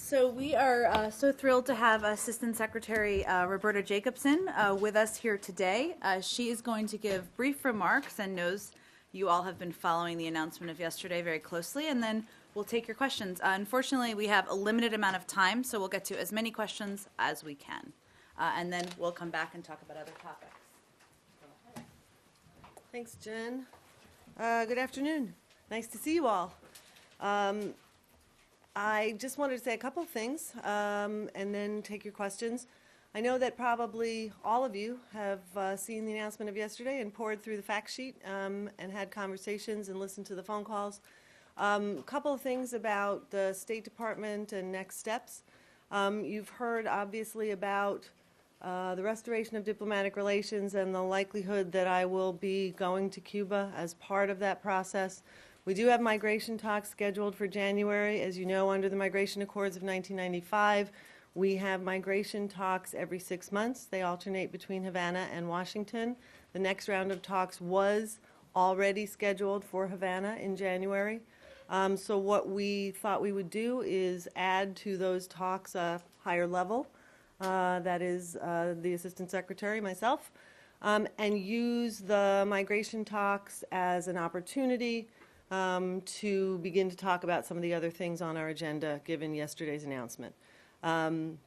So we are so thrilled to have Assistant Secretary Roberta Jacobson with us here today. She is going to give brief remarks and knows you all have been following the announcement of yesterday very closely, and then we'll take your questions. Unfortunately, we have a limited amount of time, so we'll get to as many questions as we can. And then we'll come back and talk about other topics. Thanks, Jen. Good afternoon. Nice to see you all. I just wanted to say a couple of things and then take your questions. I know that probably all of you have seen the announcement of yesterday and poured through the fact sheet and had conversations and listened to the phone calls. A couple of things about the State Department and next steps. You've heard obviously about the restoration of diplomatic relations and the likelihood that I will be going to Cuba as part of that process. We do have migration talks scheduled for January. As you know, under the Migration Accords of 1995, we have migration talks every 6 months. They alternate between Havana and Washington. The next round of talks was already scheduled for Havana in January. So what we thought we would do is add to those talks a higher level, that is the Assistant Secretary, myself, and use the migration talks as an opportunity to begin to talk about some of the other things on our agenda given yesterday's announcement.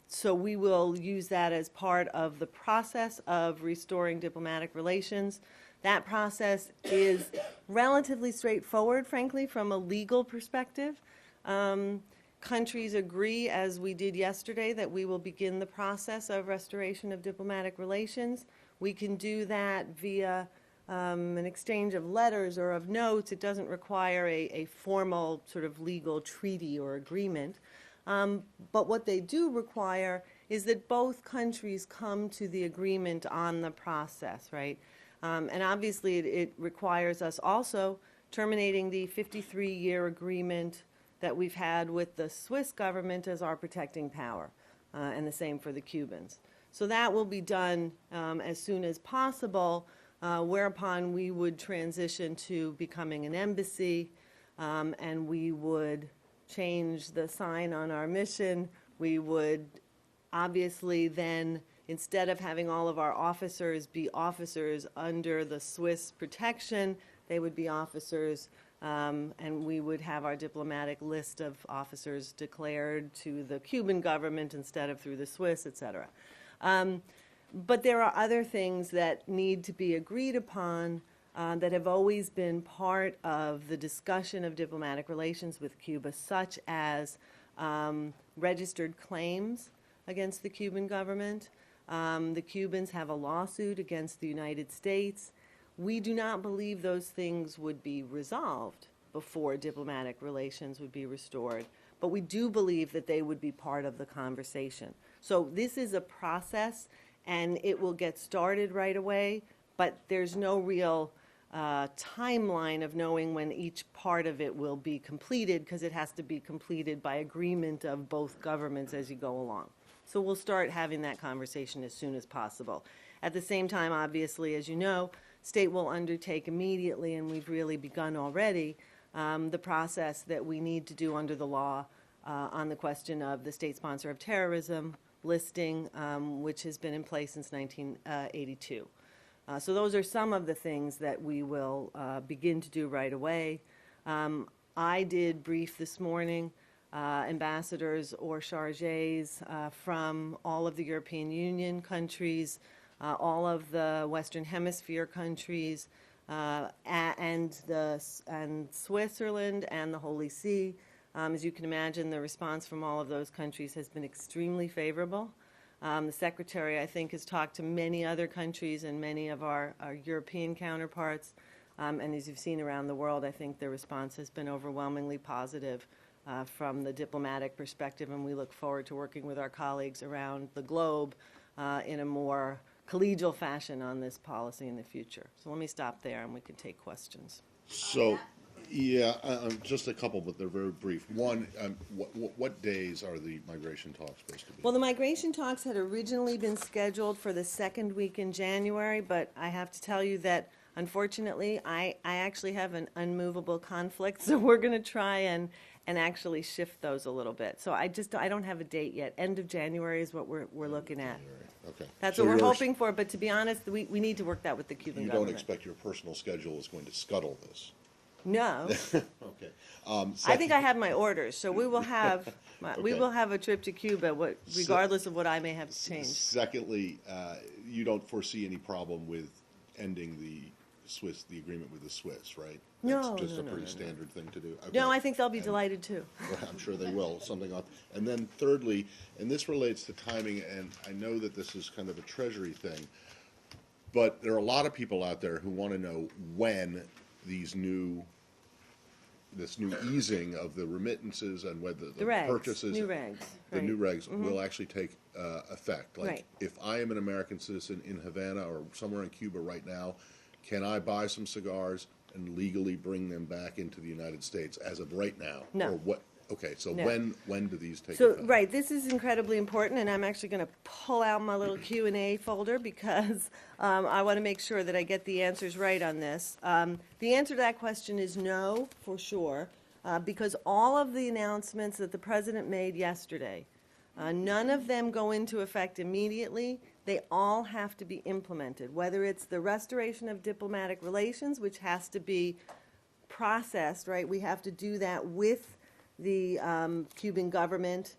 So we will use that as part of the process of restoring diplomatic relations. That process is relatively straightforward, frankly, from a legal perspective. Countries agree, as we did yesterday, that we will begin the process of restoration of diplomatic relations. We can do that via an exchange of letters or of notes. It doesn't require a formal sort of legal treaty or agreement. But what they do require is that both countries come to the agreement on the process, right? And obviously it requires us also terminating the 53-year agreement that we've had with the Swiss government as our protecting power, and the same for the Cubans. So that will be done as soon as possible, whereupon we would transition to becoming an embassy, and we would change the sign on our mission. We would obviously then, instead of having all of our officers be officers under the Swiss protection, they would be officers, and we would have our diplomatic list of officers declared to the Cuban government instead of through the Swiss, et cetera. But there are other things that need to be agreed upon that have always been part of the discussion of diplomatic relations with Cuba, such as registered claims against the Cuban government. The Cubans have a lawsuit against the United States. We do not believe those things would be resolved before diplomatic relations would be restored, but we do believe that they would be part of the conversation. So this is a process, and it will get started right away, but there's no real timeline of knowing when each part of it will be completed, because it has to be completed by agreement of both governments as you go along. So we'll start having that conversation as soon as possible. At the same time, obviously, as you know, State will undertake immediately, and we've really begun already, the process that we need to do under the law on the question of the state sponsor of terrorism listing, which has been in place since 1982. So those are some of the things that we will begin to do right away. I did brief this morning ambassadors or chargés from all of the European Union countries, all of the Western Hemisphere countries, and Switzerland and the Holy See. As you can imagine, the response from all of those countries has been extremely favorable. The Secretary, I think, has talked to many other countries and many of our European counterparts. And as you've seen around the world, I think the response has been overwhelmingly positive from the diplomatic perspective, and we look forward to working with our colleagues around the globe in a more collegial fashion on this policy in the future. So let me stop there, and we can take questions. So, yeah, just a couple, but they're very brief. One, what days are the migration talks supposed to be? Well, the migration talks had originally been scheduled for the second week in January, but I have to tell you that, unfortunately, I actually have an unmovable conflict, so we're going to try and actually shift those a little bit. So I don't have a date yet. End of January is what we're looking at. Okay. That's So what we're yours- hoping for, but to be honest, we need to work that with the Cuban You government. don't expect your personal schedule is going to scuttle this? No. Okay. I think I have my orders, so we will have, we Okay. will have a trip to Cuba, regardless of what I may have to change. Secondly, you don't foresee any problem with ending the agreement with the Swiss, right? No, That's just no, a no, pretty no, no. standard thing to do? No, Okay. I think they'll be delighted too. Well, I'm sure they will, something on. And then thirdly, and this relates to timing, and I know that this is kind of a Treasury thing, but there are a lot of people out there who want to know when this new easing of the remittances and whether the regs, purchases. new regs, The right. new regs will actually take effect. Like, Right. if I am an American citizen in Havana or somewhere in Cuba right now, can I buy some cigars and legally bring them back into the United States as of right now? No. Or what? Okay, so No. when do these take So, effect? right, this is incredibly important, and I'm actually going to pull out my little Q&A folder because I want to make sure that I get the answers right on this. The answer to that question is no, for sure, because all of the announcements that the president made yesterday, none of them go into effect immediately. They all have to be implemented, whether it's the restoration of diplomatic relations, which has to be processed, right? We have to do that with the Cuban government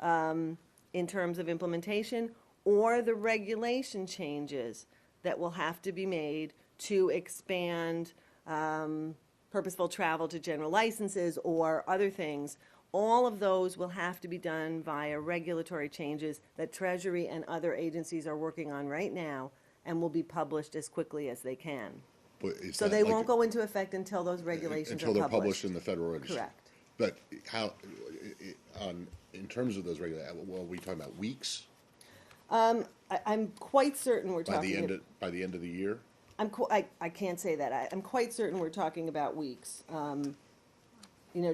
in terms of implementation, or the regulation changes that will have to be made to expand purposeful travel to general licenses or other things. All of those will have to be done via regulatory changes that Treasury and other agencies are working on right now and will be published as quickly as they can. But is So that they like- won't go into effect until those regulations until are they're published. published in the Federal Register? Correct. But how, in terms of those regulations, well, are we talking about weeks? I'm quite certain we're By talking. the end of the year? I can't say that. I'm quite certain we're talking about weeks.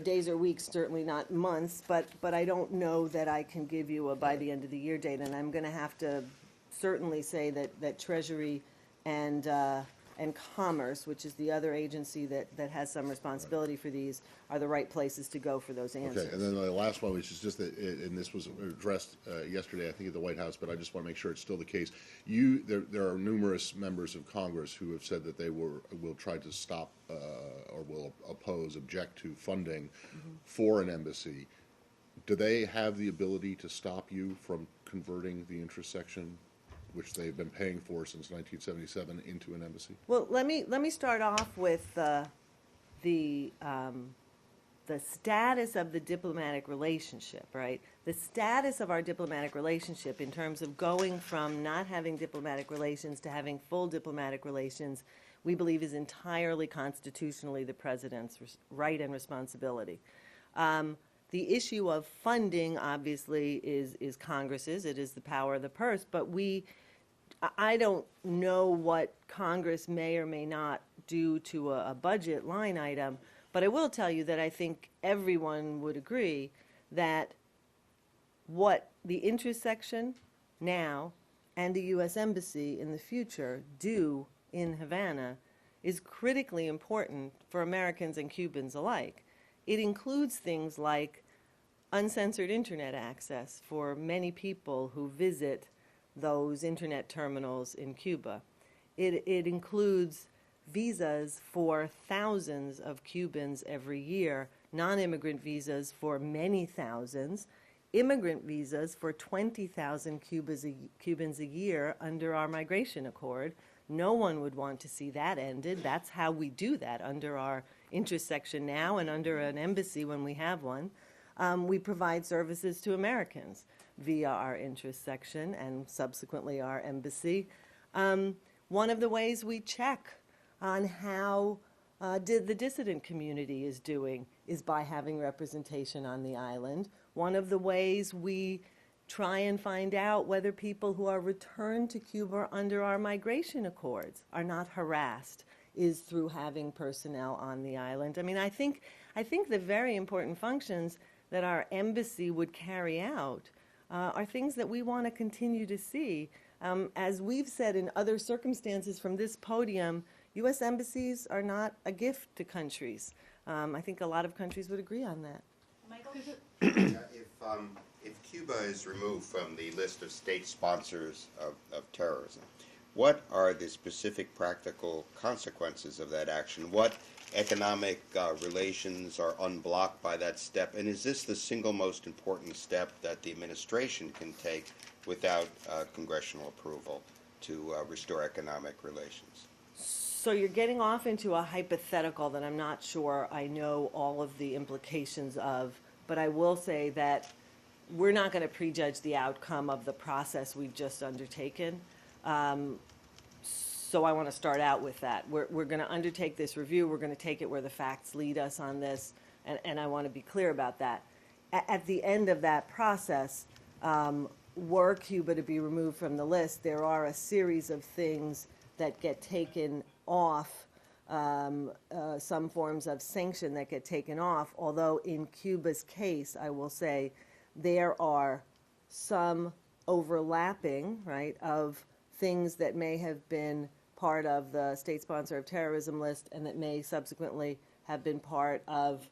Days or weeks, certainly not months, but I don't know that I can give you a by the end of the year date, and I'm going to have to certainly say that Treasury and Commerce, which is the other agency that has some responsibility for these, are the right places to go for those answers. Okay, and then the last one, which is just that, and this was addressed yesterday, I think, at the White House, but I just want to make sure it's still the case. There are numerous members of Congress who have said that they will try to stop or will object to funding for an embassy. Do they have the ability to stop you from converting the interest section, which they've been paying for since 1977, into an embassy? Well, let me start off with the status of the diplomatic relationship, right? The status of our diplomatic relationship in terms of going from not having diplomatic relations to having full diplomatic relations, we believe is entirely constitutionally the president's right and responsibility. The issue of funding, obviously, is Congress's. It is the power of the purse, but I don't know what Congress may or may not do to a budget line item, but I will tell you that I think everyone would agree that what the interest section now and the U.S. Embassy in the future do in Havana is critically important for Americans and Cubans alike. It includes things like uncensored internet access for many people who visit those internet terminals in Cuba. It includes visas for thousands of Cubans every year, non-immigrant visas for many thousands, immigrant visas for 20,000 Cubans a year under our migration accord. No one would want to see that ended. That's how we do that under our interest section now and under an embassy when we have one. We provide services to Americans via our interest section and subsequently our embassy. One of the ways we check on how the dissident community is doing is by having representation on the island. One of the ways we try and find out whether people who are returned to Cuba under our migration accords are not harassed is through having personnel on the island. I mean, I think the very important functions that our embassy would carry out are things that we want to continue to see. As we've said in other circumstances from this podium, U.S. embassies are not a gift to countries. I think a lot of countries would agree on that. If Cuba is removed from the list of state sponsors of terrorism, what are the specific practical consequences of that action? What economic relations are unblocked by that step? And is this the single most important step that the administration can take without congressional approval to restore economic relations? So you're getting off into a hypothetical that I'm not sure I know all of the implications of, but I will say that we're not going to prejudge the outcome of the process we've just undertaken. So I want to start out with that. We're going to undertake this review. We're going to take it where the facts lead us on this, and I want to be clear about that. At the end of that process, were Cuba to be removed from the list, there are a series of things that get taken off, some forms of sanction that get taken off, although in Cuba's case, I will say, there are some overlapping, right, of things that may have been part of the state sponsor of terrorism list and that may subsequently have been part of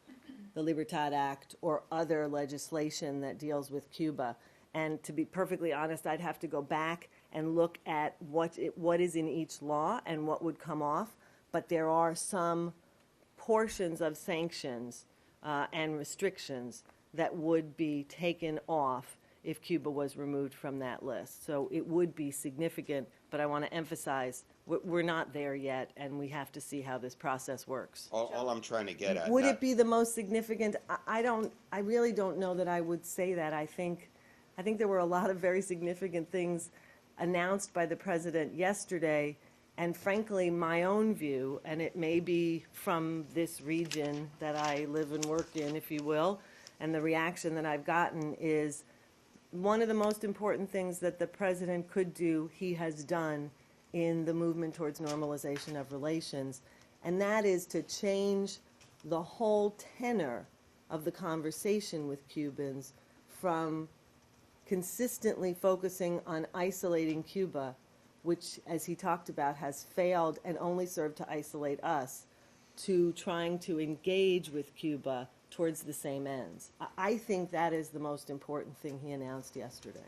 the Libertad Act or other legislation that deals with Cuba. And to be perfectly honest, I'd have to go back and look at what is in each law and what would come off. But there are some portions of sanctions and restrictions that would be taken off if Cuba was removed from that list. So it would be significant, but I want to emphasize we're not there yet, and we have to see how this process works. All I'm trying to get at... Would it be the most significant? I really don't know that I would say that. I think there were a lot of very significant things announced by the president yesterday, and frankly, my own view, and it may be from this region that I live and work in, if you will, and the reaction that I've gotten is one of the most important things that the president could do, he has done in the movement towards normalization of relations, and that is to change the whole tenor of the conversation with Cubans from consistently focusing on isolating Cuba, which, as he talked about, has failed and only served to isolate us, to trying to engage with Cuba towards the same ends. I think that is the most important thing he announced yesterday.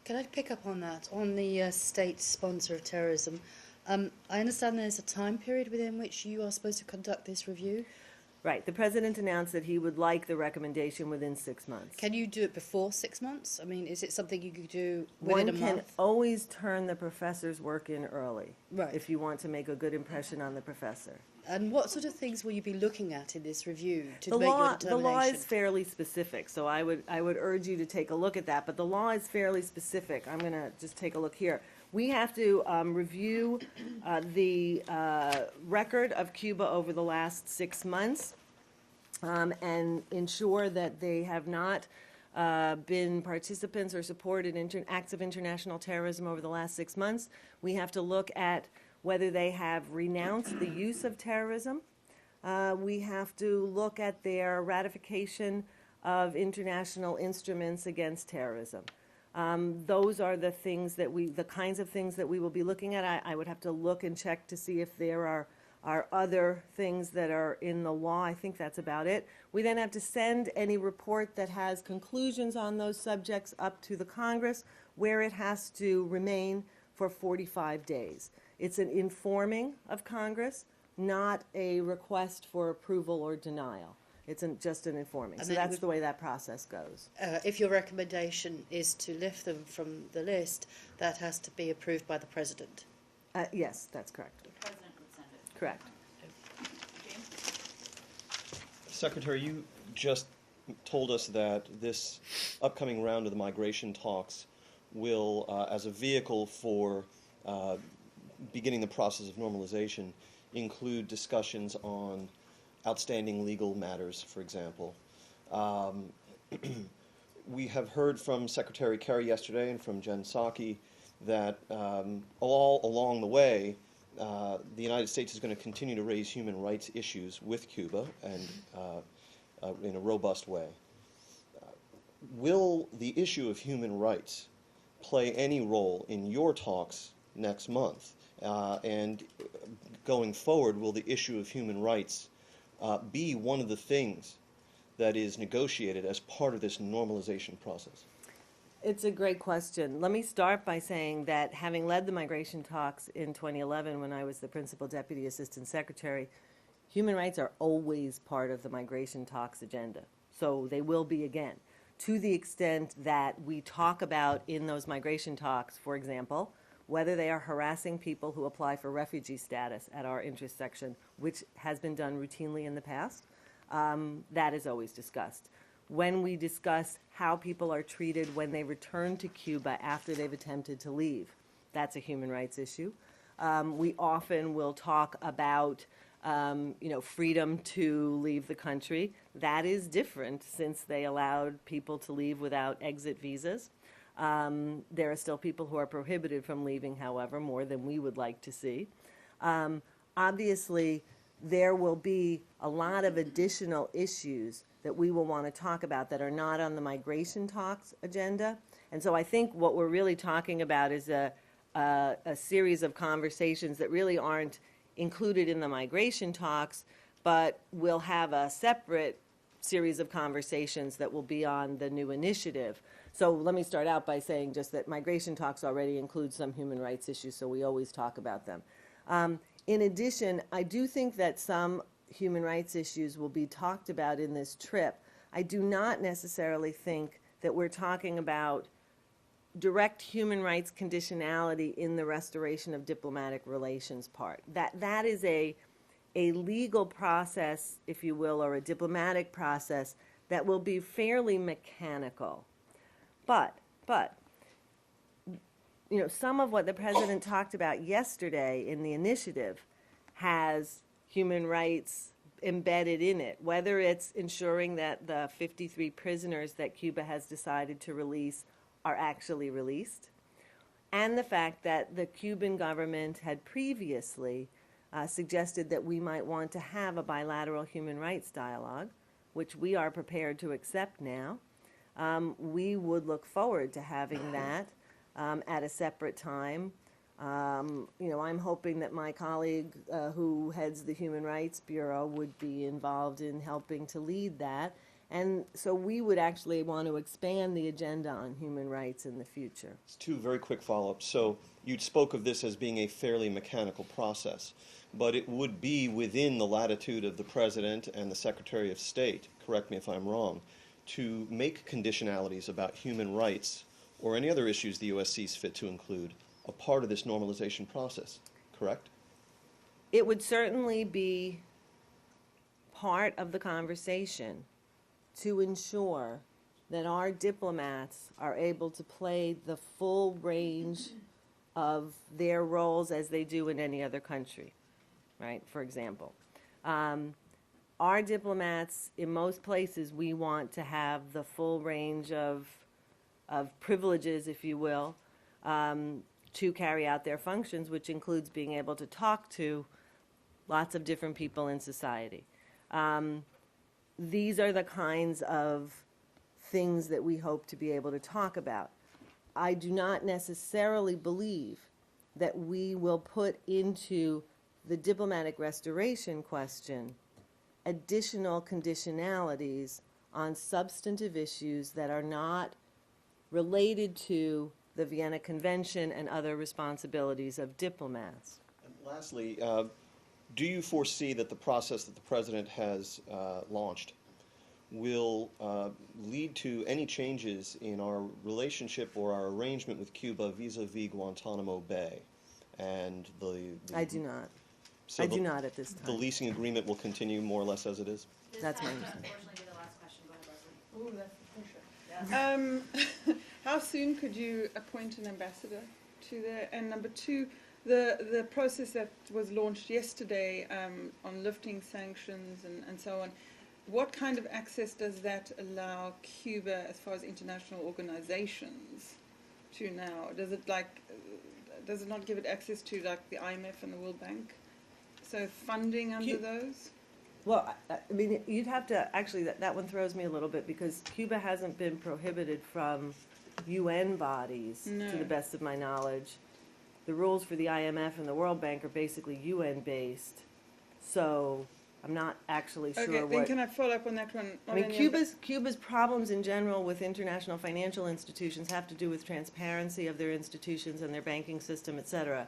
Can I pick up on that, on the state sponsor of terrorism? I understand there's a time period within which you are supposed to conduct this review. Right. The president announced that he would like the recommendation within 6 months. Can you do it before 6 months? I mean, is it something you could do within a month? One can always turn the professor's work in early, Right. if you want to make a good impression on the professor. And what sort of things will you be looking at in this review to The make your law determination? is fairly specific, so I would urge you to take a look at that. But the law is fairly specific. I'm going to just take a look here. We have to review the record of Cuba over the last 6 months and ensure that they have not been participants or supported acts of international terrorism over the last 6 months. We have to look at whether they have renounced the use of terrorism. We have to look at their ratification of international instruments against terrorism. Those are the things that the kinds of things that we will be looking at. I would have to look and check to see if there are other things that are in the law. I think that's about it. We then have to send any report that has conclusions on those subjects up to the Congress, where it has to remain for 45 days. It's an informing of Congress, not a request for approval or denial. It's just an informing. And so then that's the way that process goes. If your recommendation is to lift them from the list, that has to be approved by the president. Yes, that's correct. The president would send it. Correct. James? Secretary, you just told us that this upcoming round of the migration talks will, as a vehicle for beginning the process of normalization, include discussions on outstanding legal matters, for example. We have heard from Secretary Kerry yesterday and from Jen Psaki that all along the way, the United States is going to continue to raise human rights issues with Cuba and in a robust way. Will the issue of human rights play any role in your talks next month? And going forward, will the issue of human rights be one of the things that is negotiated as part of this normalization process? It's a great question. Let me start by saying that having led the migration talks in 2011 when I was the Principal Deputy Assistant Secretary, human rights are always part of the migration talks agenda. So they will be again. To the extent that we talk about in those migration talks, for example, whether they are harassing people who apply for refugee status at our interest section, which has been done routinely in the past, that is always discussed. When we discuss how people are treated when they return to Cuba after they've attempted to leave, that's a human rights issue. We often will talk about freedom to leave the country. That is different since they allowed people to leave without exit visas. There are still people who are prohibited from leaving, however, more than we would like to see. Obviously, there will be a lot of additional issues that we will want to talk about that are not on the migration talks agenda. And so I think what we're really talking about is a series of conversations that really aren't included in the migration talks, but we'll have a separate series of conversations that will be on the new initiative. So let me start out by saying just that migration talks already include some human rights issues, so we always talk about them. In addition, I do think that some human rights issues will be talked about in this trip. I do not necessarily think that we're talking about direct human rights conditionality in the restoration of diplomatic relations part. That is a legal process, if you will, or a diplomatic process that will be fairly mechanical. But some of what the president talked about yesterday in the initiative has human rights embedded in it, whether it's ensuring that the 53 prisoners that Cuba has decided to release are actually released, and the fact that the Cuban government had previously suggested that we might want to have a bilateral human rights dialogue, which we are prepared to accept now. We would look forward to having that at a separate time. I'm hoping that my colleague who heads the Human Rights Bureau would be involved in helping to lead that. And so we would actually want to expand the agenda on human rights in the future. It's two very quick follow-ups. So you spoke of this as being a fairly mechanical process, but it would be within the latitude of the President and the Secretary of State, correct me if I'm wrong, to make conditionalities about human rights or any other issues the U.S. sees fit to include a part of this normalization process, correct? It would certainly be part of the conversation to ensure that our diplomats are able to play the full range of their roles as they do in any other country, right? For example, our diplomats, in most places, we want to have the full range of privileges, if you will, to carry out their functions, which includes being able to talk to lots of different people in society. These are the kinds of things that we hope to be able to talk about. I do not necessarily believe that we will put into the diplomatic restoration question additional conditionalities on substantive issues that are not related to the Vienna Convention and other responsibilities of diplomats. And lastly, do you foresee that the process that the President has launched will lead to any changes in our relationship or our arrangement with Cuba vis-a-vis Guantanamo Bay? And I do not. So I do not at this time. The leasing agreement will continue more or less as it is? That's my understanding. Unfortunately, be the last question. Go ahead, Leslie. Ooh, that's the pressure. How soon could you appoint an ambassador to there? And number two, the process that was launched yesterday on lifting sanctions and so on, what kind of access does that allow Cuba as far as international organizations to now? Does it not give it access to like the IMF and the World Bank? So funding under those? Well, I mean, you'd have to, actually, that one throws me a little bit because Cuba hasn't been prohibited from UN bodies, to the best of my knowledge. The rules for the IMF and the World Bank are basically UN-based. So I'm not actually sure Okay, then what. can I follow up on that one? I mean, Cuba's problems in general with international financial institutions have to do with transparency of their institutions and their banking system, et cetera,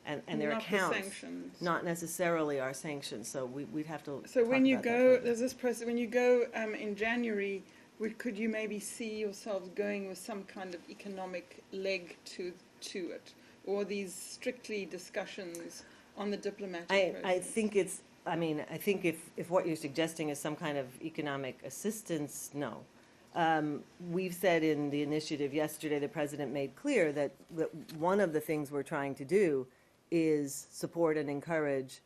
and their Not the accounts. sanctions. Not necessarily our sanctions, so we'd have to So talk when you about that go, further. there's this process, when you go in January, could you maybe see yourselves going with some kind of economic leg to it? Or these strictly discussions on the diplomatic process? I think I think if what you're suggesting is some kind of economic assistance, no. We've said in the initiative yesterday, the president made clear that one of the things we're trying to do is support and encourage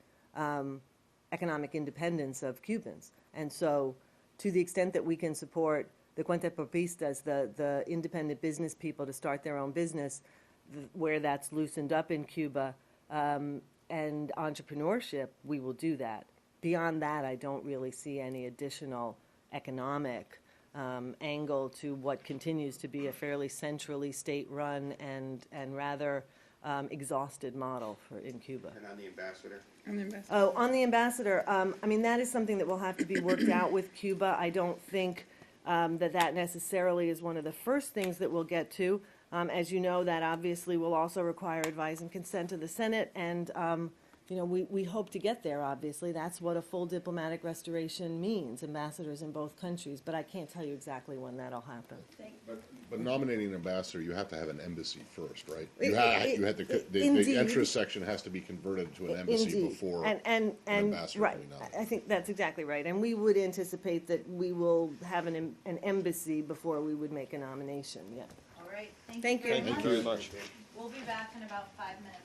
economic independence of Cubans. And so to the extent that we can support the cuentapropistas, the independent business people to start their own business, where that's loosened up in Cuba, and entrepreneurship, we will do that. Beyond that, I don't really see any additional economic angle to what continues to be a fairly centrally state-run and rather exhausted model in Cuba. And on the ambassador? And the ambassador. Oh, on the ambassador, I mean, that is something that will have to be worked out with Cuba. I don't think that necessarily is one of the first things that we'll get to. As you know, that obviously will also require advice and consent of the Senate, and we hope to get there, obviously. That's what a full diplomatic restoration means, ambassadors in both countries, but I can't tell you exactly when that'll happen. But nominating an ambassador, you have to have an embassy first, right? Indeed. The interest section has to be converted to an embassy Indeed. before and an ambassador right. can be nominated. I think that's exactly right. And we would anticipate that we will have an embassy before we would make a nomination, yeah. All right, Thank you. Thank you very much. We'll be back in about 5 minutes.